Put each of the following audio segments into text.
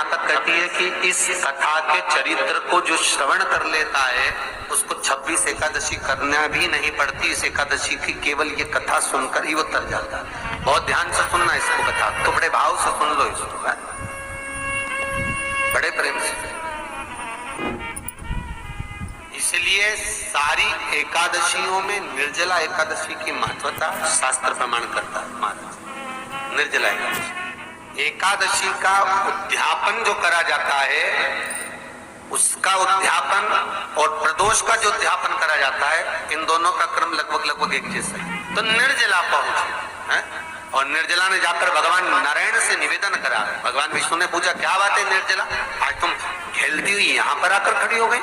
यहाँ तक कहती है कि इस कथा के चरित्र को जो श्रवण कर लेता है उसको 26 एकादशी करना भी नहीं पड़ती। इस एकादशी की केवल ये कथा सुनकर ही वो तर जाता है। बहुत ध्यान से सुनना इसको, कथा तो बड़े भाव से सुन लो इसको, है? बड़े प्रेम से। इसलिए सारी एकादशियों में निर्जला एकादशी की महत्वता शास्त्र प्रमाण करता है। महाराज निर्जला एकादशी का उद्यापन जो करा जाता है, उसका उद्यापन और प्रदोष का जो उद्यापन करा जाता है, इन दोनों का क्रम लगभग एक जैसा है। तो निर्जला पहुंचे है और निर्जला ने जाकर भगवान नारायण से निवेदन करा। भगवान विष्णु ने पूछा क्या बात है निर्जला, आज तुम खेलती हुई यहाँ पर आकर खड़ी हो गई,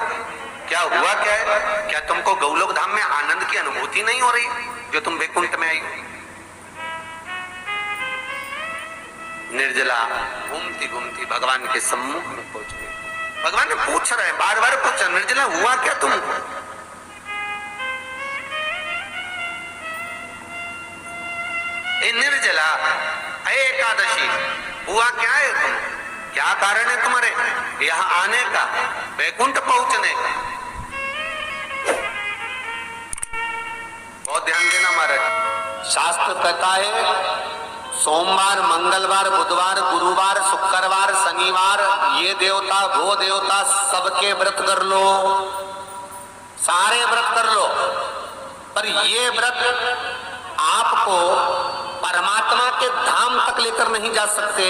क्या हुआ क्या है? क्या तुमको गौलोक धाम में आनंद की अनुभूति नहीं हो रही जो तुम वैकुंठ में आई? निर्जला घूमती घूमती भगवान के सम्मुख में पहुंच गई। भगवान ने पूछ रहे हैं, बार बार पूछा, निर्जला हुआ क्या तुमको? निर्जला एकादशी हुआ क्या है तुम? क्या कारण है तुम्हारे यहाँ आने का, वैकुंठ पहुंचने का? बहुत ध्यान देना महाराज। शास्त्र कहता है सोमवार, मंगलवार, बुधवार, गुरुवार, शुक्रवार, शनिवार, ये देवता वो देवता सबके व्रत कर लो, सारे व्रत कर लो, पर ये व्रत आपको परमात्मा के धाम तक लेकर नहीं जा सकते,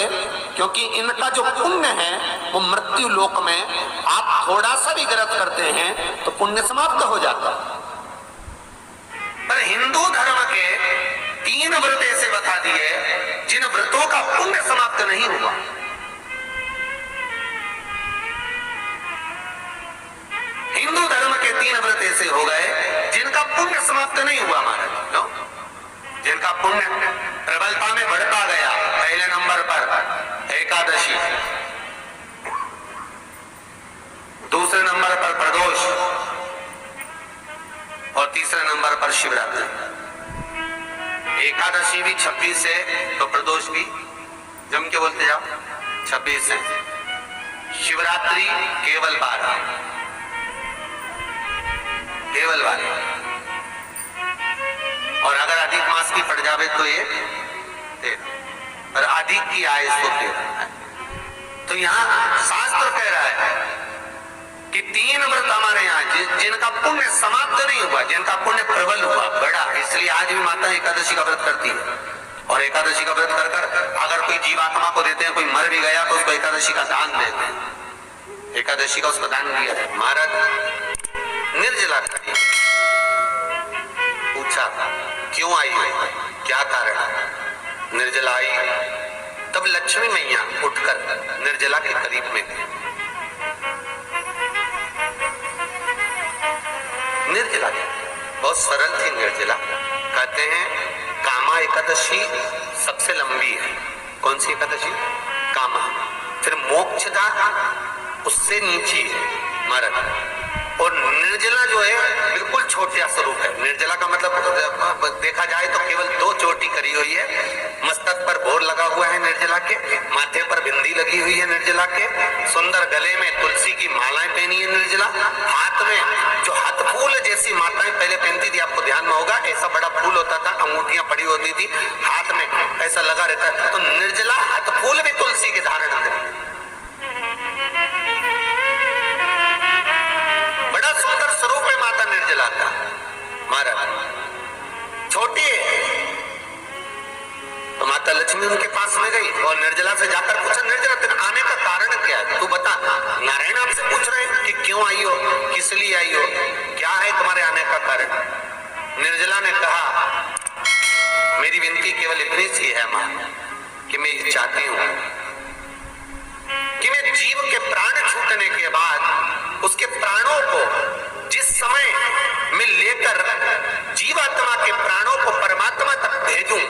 क्योंकि इनका जो पुण्य है वो मृत्यु लोक में आप थोड़ा सा भी गलत करते हैं तो पुण्य समाप्त हो जाता। पर हिंदू धर्म के 3 व्रत ऐसे बता दिए जिन व्रतों का पुण्य समाप्त नहीं हुआ। हिंदू धर्म के 3 व्रत ऐसे हो गए जिनका पुण्य समाप्त नहीं हुआ महाराज, जिनका पुण्य प्रबलता में बढ़ता गया। पहले नंबर पर एकादशी, दूसरे नंबर पर प्रदोष और तीसरे नंबर पर शिवरात्रि। एकादशी भी 26 है तो प्रदोष भी जम के बोलते जाओ 26 है। शिवरात्रि केवल 12, केवल 12, और अगर अधिक मास की पड़ जावे तो ये 13, और अधिक की आए तो 13। तो यहाँ शास्त्र कह रहा है कि 3 व्रत हमारे यहाँ जिनका पुण्य समाप्त नहीं हुआ, जिनका पुण्य प्रबल हुआ, बड़ा, इसलिए आज भी माता एकादशी का व्रत करती है। और एकादशी का व्रत कर कर अगर कोई जीवात्मा को देते हैं, कोई मर भी गया तो उसको एकादशी का दान देते हैं। एकादशी का उसको दान दिया है। महाराज निर्जला करी, पूछा क्यों आई हो, क्या कारण? निर्जला आई तब लक्ष्मी मैया उठकर निर्जला के करीब में गई। निर्जला बहुत सरल थी निर्जला। कहते हैं कामा एकादशी सबसे लंबी है। कौन सी एकादशी? कामा। फिर मोक्षदा उससे नीचे है महाराज। और निर्जला जो है बिल्कुल छोटा स्वरूप है। निर्जला का मतलब देखा जाए तो केवल 2 चोटी करी हुई है। मस्तक पर भोर लगा हुआ है निर्जला के, माथे पर बिंदी लगी हुई है निर्जला के, सुंदर गले में तुलसी की मालाएं पहनी है निर्जला, हाथ में जो हाथ फूल जैसी माताएं पहले पहनती थी, आपको ध्यान में होगा, ऐसा बड़ा फूल होता था, अंगूठियां पड़ी होती थी, हाथ में ऐसा लगा रहता है। तो निर्जला हाथ फूल भी तुलसी के धारण करी। बड़ा सुंदर स्वरूप है माता निर्जला का महाराज। छोटी है तो माता लक्ष्मी उनके पास में गई और निर्जला से जाकर पूछा, निर्जला तेरे आने का कारण क्या है, तू बता। नारायण आपसे पूछ रहे हैं कि क्यों आई हो, किस लिए आई हो, क्या है तुम्हारे आने का कारण? निर्जला ने कहा मेरी विनती केवल इतनी सी है मां कि मैं ये चाहती हूं कि मैं जीव के प्राण छूटने के बाद उसके प्राणों को जिस समय मैं लेकर जीवात्मा के प्राणों को परमात्मा तक भेजूं,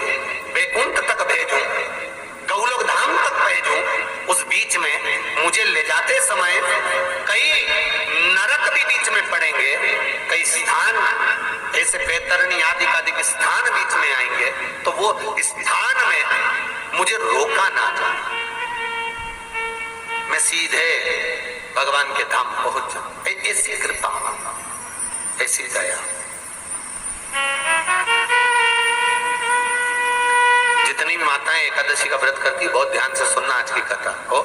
वैकुंठ तक भेजूं, गौलोक धाम तक भेजूं, उस बीच में मुझे ले जाते समय कई नरक भी बीच में पड़ेंगे, कई स्थान ऐसे बैतरणी आदि आदि स्थान बीच में आएंगे, तो वो स्थान में मुझे रोका ना था। मैं मैं सीधे भगवान के धाम पहुंच जाऊं। ऐसी कृपा, ऐसी दया। जितनी माताएं एकादशी का व्रत करती, बहुत ध्यान से सुनना आज की कथा हो,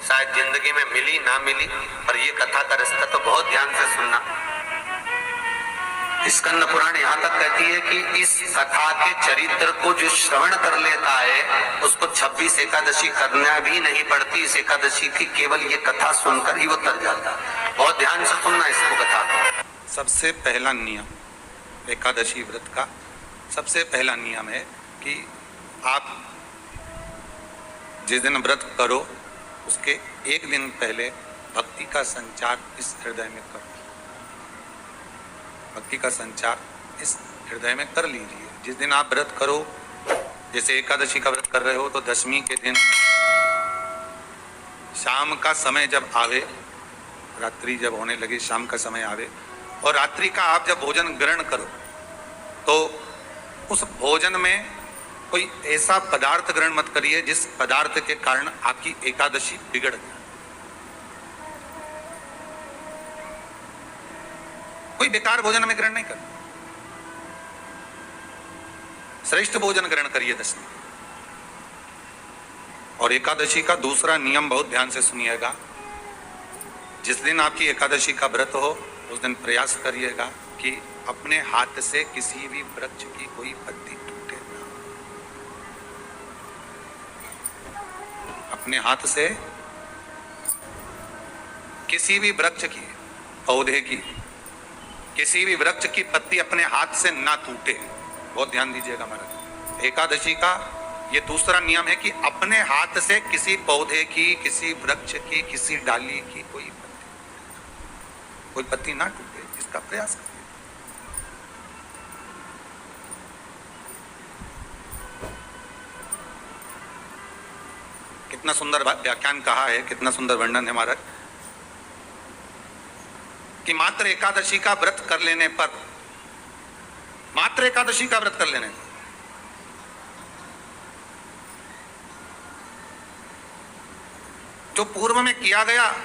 शायद जिंदगी में मिली ना मिली, पर ये कथा का रिश्ता तो बहुत ध्यान से सुनना। स्कंद पुराण यहाँ तक कहती है कि इस कथा के चरित्र को जो श्रवण कर लेता है उसको 26 एकादशी करना भी नहीं पड़ती। इस एकादशी की केवल ये कथा सुनकर ही वो तर जाता है। बहुत ध्यान से सुनना इसको, कथा को। सबसे पहला नियम एकादशी व्रत का, सबसे पहला नियम है कि आप जिस दिन व्रत करो उसके एक दिन पहले भक्ति का संचार इस हृदय में करो। भक्ति का संचार इस हृदय में कर लीजिए। जिस दिन आप व्रत करो, जैसे एकादशी का व्रत कर रहे हो तो दशमी के दिन शाम का समय जब आवे, रात्रि जब होने लगे, शाम का समय आवे और रात्रि का आप जब भोजन ग्रहण करो तो उस भोजन में कोई ऐसा पदार्थ ग्रहण मत करिए जिस पदार्थ के कारण आपकी एकादशी बिगड़ जाए। कोई बेकार भोजन में ग्रहण नहीं करना, श्रेष्ठ भोजन ग्रहण करिए दशमी। और एकादशी का दूसरा नियम बहुत ध्यान से सुनिएगा। जिस दिन आपकी एकादशी का व्रत हो उस दिन प्रयास करिएगा कि अपने हाथ से किसी भी वृक्ष की कोई पत्ती टूटे ना। अपने हाथ से किसी भी वृक्ष की, पौधे की, किसी भी वृक्ष की पत्ती अपने हाथ से ना टूटे। बहुत ध्यान दीजिएगा महाराज। एकादशी का ये दूसरा नियम है कि अपने हाथ से किसी पौधे की, किसी वृक्ष की, किसी डाली की कोई पत्ती ना टूटे, इसका प्रयास करिए। कितना सुंदर व्याख्यान कहा है, कितना सुंदर वर्णन है महाराज कि मात्र एकादशी का व्रत कर लेने पर, मात्र एकादशी का व्रत कर लेने पर जो पूर्व में किया गया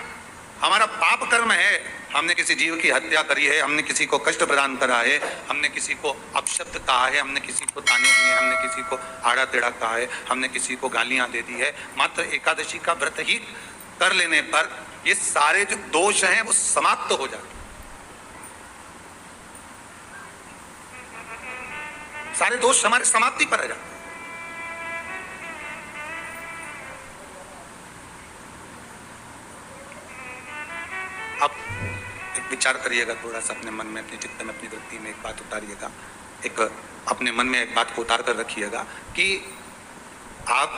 हमारा पाप कर्म है, हमने किसी जीव की हत्या करी है, हमने किसी को कष्ट प्रदान करा है, हमने किसी को अपशब्द कहा है, हमने किसी को ताने दिए, हमने किसी को आड़ा टेढ़ा कहा है, हमने किसी को गालियां दे दी है, मात्र एकादशी का व्रत ही कर लेने पर ये सारे जो दोष हैं वो समाप्त हो जाते, सारे दोष हमारे समाप्ति पर आ जाते। अब एक विचार करिएगा थोड़ा सा अपने मन में, अपने चित्त में, अपनी वृत्ति में एक बात उतारिएगा। एक अपने मन में एक बात को उतार कर रखिएगा कि आप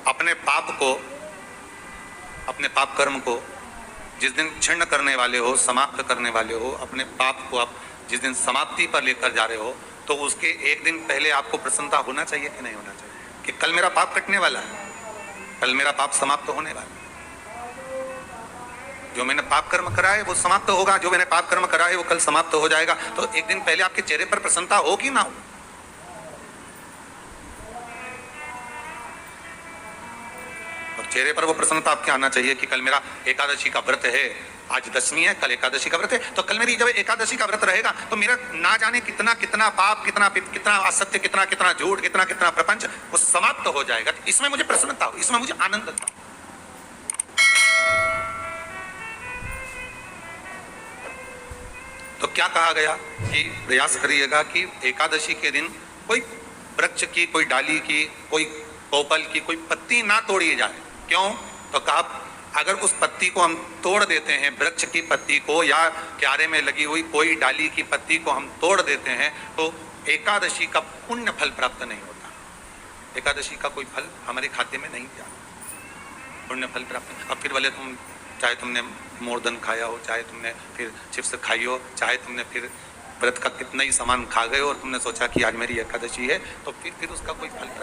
अपने पाप को, अपने पाप कर्म को जिस दिन क्षण करने वाले हो, समाप्त करने वाले हो, अपने पाप को आप जिस दिन समाप्ति पर लेकर जा रहे हो तो उसके एक दिन पहले आपको प्रसन्नता होना चाहिए कि नहीं होना चाहिए कि कल मेरा पाप कटने वाला है, कल मेरा पाप समाप्त होने वाला है। जो मैंने पाप कर्म करा है वो समाप्त होगा, जो मैंने पाप कर्म करा है वो कल समाप्त हो जाएगा। तो एक दिन पहले आपके चेहरे पर प्रसन्नता हो कि ना हो? और चेहरे पर वो प्रसन्नता आपके आना चाहिए कि कल मेरा एकादशी का व्रत है, आज दशमी है, कल एकादशी का व्रत है, तो कल मेरी जब एकादशी का व्रत रहेगा तो मेरा ना जाने कितना कितना पाप, कितना असत्य, कितना झूठ, कितना प्रपंच वो समाप्त हो जाएगा। इसमें मुझे प्रसन्नता हो, इसमें मुझे आनंद था। तो क्या कहा गया कि प्रयास करिएगा कि एकादशी के दिन कोई वृक्ष की, कोई डाली की, कोई कोपल की कोई पत्ती ना तोड़ी जाए। क्यों? तो कहा अगर उस पत्ती को हम तोड़ देते हैं, वृक्ष की पत्ती को या क्यारे में लगी हुई कोई डाली की पत्ती को हम तोड़ देते हैं तो एकादशी का पुण्य फल प्राप्त नहीं होता, एकादशी का कोई फल हमारे खाते में नहीं जाता, पुण्य फल प्राप्त। अब फिर भले तुम चाहे तुमने मोरदन खाया हो, चाहे तुमने फिर चिप्स खाई हो, चाहे तुमने फिर व्रत का कितना ही सामान खा गए और तुमने सोचा कि आज मेरी एकादशी है, तो फिर उसका कोई फल प्राप्त